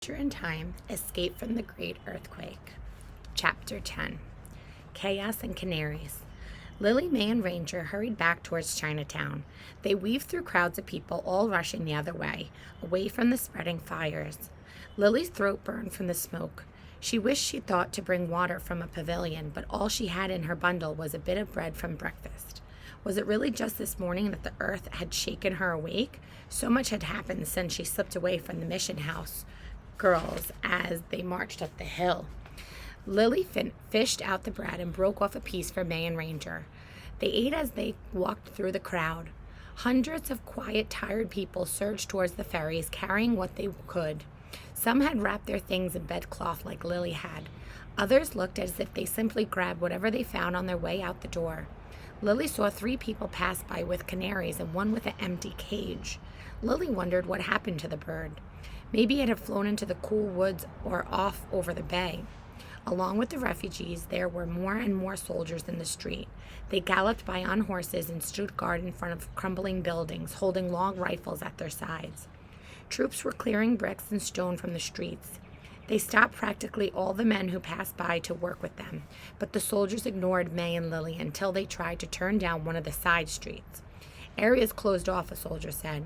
Adventure in Time, Escape from the Great Earthquake. Chapter 10. Chaos and Canaries. Lily, May, and Ranger hurried back towards Chinatown. They weaved through crowds of people, all rushing the other way, away from the spreading fires. Lily's throat burned from the smoke. She wished she'd thought to bring water from a pavilion, but all she had in her bundle was a bit of bread from breakfast. Was it really just this morning that the earth had shaken her awake? So much had happened since she slipped away from the mission house girls as they marched up the hill. Lily fished out the bread and broke off a piece for May and Ranger. They ate as they walked through the crowd. Hundreds of quiet, tired people surged towards the ferries, carrying what they could. Some had wrapped their things in bedcloth like Lily had. Others looked as if they simply grabbed whatever they found on their way out the door. Lily saw 3 people pass by with canaries and one with an empty cage. Lily wondered what happened to the bird. Maybe it had flown into the cool woods or off over the bay. Along with the refugees, there were more and more soldiers in the street. They galloped by on horses and stood guard in front of crumbling buildings, holding long rifles at their sides. Troops were clearing bricks and stone from the streets. They stopped practically all the men who passed by to work with them, but the soldiers ignored May and Lily until they tried to turn down one of the side streets. Areas closed off, a soldier said.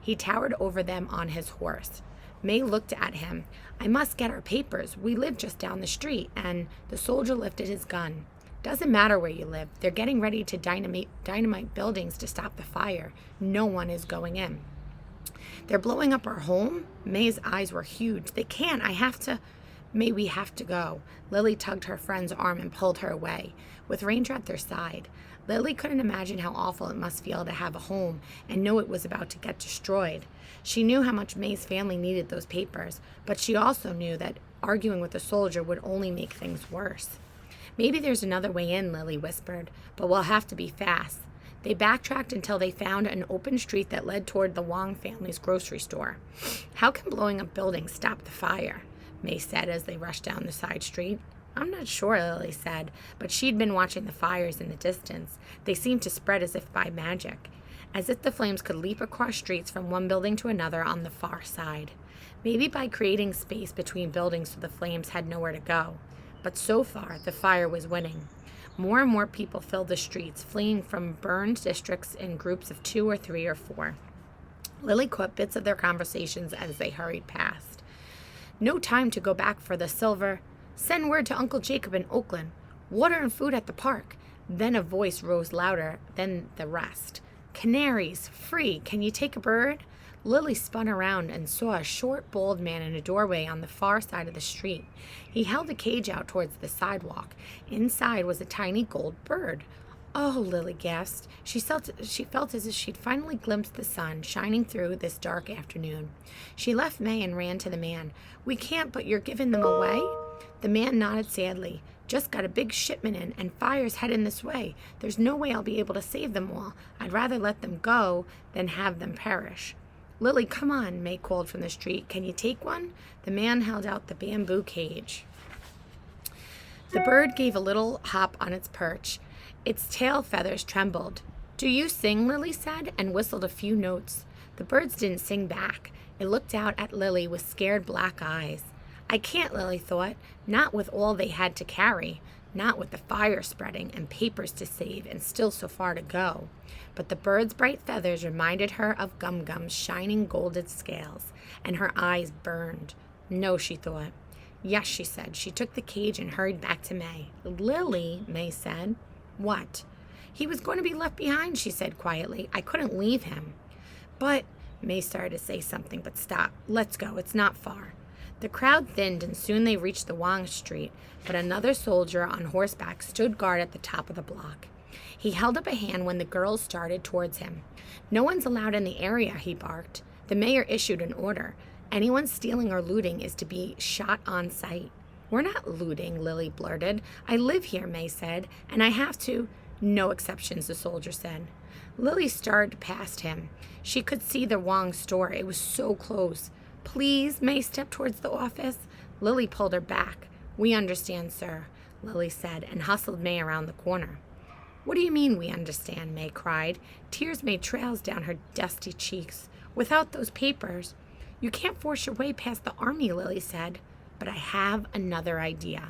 He towered over them on his horse. May looked at him. "I must get our papers. We live just down the street," and the soldier lifted his gun. "Doesn't matter where you live. They're getting ready to dynamite buildings to stop the fire. No one is going in." "They're blowing up our home?" May's eyes were huge. "They can't. May, we have to go." Lily tugged her friend's arm and pulled her away, with Ranger at their side. Lily couldn't imagine how awful it must feel to have a home and know it was about to get destroyed. She knew how much May's family needed those papers, but she also knew that arguing with a soldier would only make things worse. "Maybe there's another way in," Lily whispered, "but we'll have to be fast." They backtracked until they found an open street that led toward the Wong family's grocery store. "How can blowing up buildings stop the fire?" May said as they rushed down the side street. "I'm not sure," Lily said, but she'd been watching the fires in the distance. They seemed to spread as if by magic, as if the flames could leap across streets from one building to another on the far side. Maybe by creating space between buildings so the flames had nowhere to go. But so far, the fire was winning. More and more people filled the streets, fleeing from burned districts in groups of 2 or 3 or 4. Lily caught bits of their conversations as they hurried past. "No time to go back for the silver. Send word to Uncle Jacob in Oakland. Water and food at the park." Then a voice rose louder than the rest. "Canaries, free. Can you take a bird?" Lily spun around and saw a short, bald man in a doorway on the far side of the street. He held a cage out towards the sidewalk. Inside was a tiny gold bird. "Oh," Lily gasped. She felt as if she'd finally glimpsed the sun shining through this dark afternoon. She left May and ran to the man. "We can't, but you're giving them away?" The man nodded sadly. "Just got a big shipment in, and fire's heading this way. There's no way I'll be able to save them all. I'd rather let them go than have them perish." "Lily, come on," May called from the street. "Can you take one?" The man held out the bamboo cage. The bird gave a little hop on its perch. Its tail feathers trembled. "Do you sing?" Lily said, and whistled a few notes. The birds didn't sing back. It looked out at Lily with scared black eyes. "I can't," Lily thought, "not with all they had to carry, not with the fire spreading and papers to save and still so far to go." But the bird's bright feathers reminded her of Gum Gum's shining golden scales, and her eyes burned. "No," she thought. "Yes," she said. She took the cage and hurried back to May. "Lily," May said. "What?" "He was going to be left behind," she said quietly. "I couldn't leave him." "But," May started to say something, but stopped. "Let's go. It's not far." The crowd thinned, and soon they reached the Wong Street, but another soldier on horseback stood guard at the top of the block. He held up a hand when the girls started towards him. "No one's allowed in the area," he barked. "The mayor issued an order. Anyone stealing or looting is to be shot on sight." "We're not looting," Lily blurted. "I live here," May said, "and I have to—" "No exceptions," the soldier said. Lily started past him. She could see the Wong store. It was so close. "Please," May stepped towards the office. Lily pulled her back. "We understand, sir," Lily said, and hustled May around the corner. "What do you mean, we understand?" May cried. Tears made trails down her dusty cheeks. "Without those papers—" You can't force your way past the army, Lily said. But I have another idea.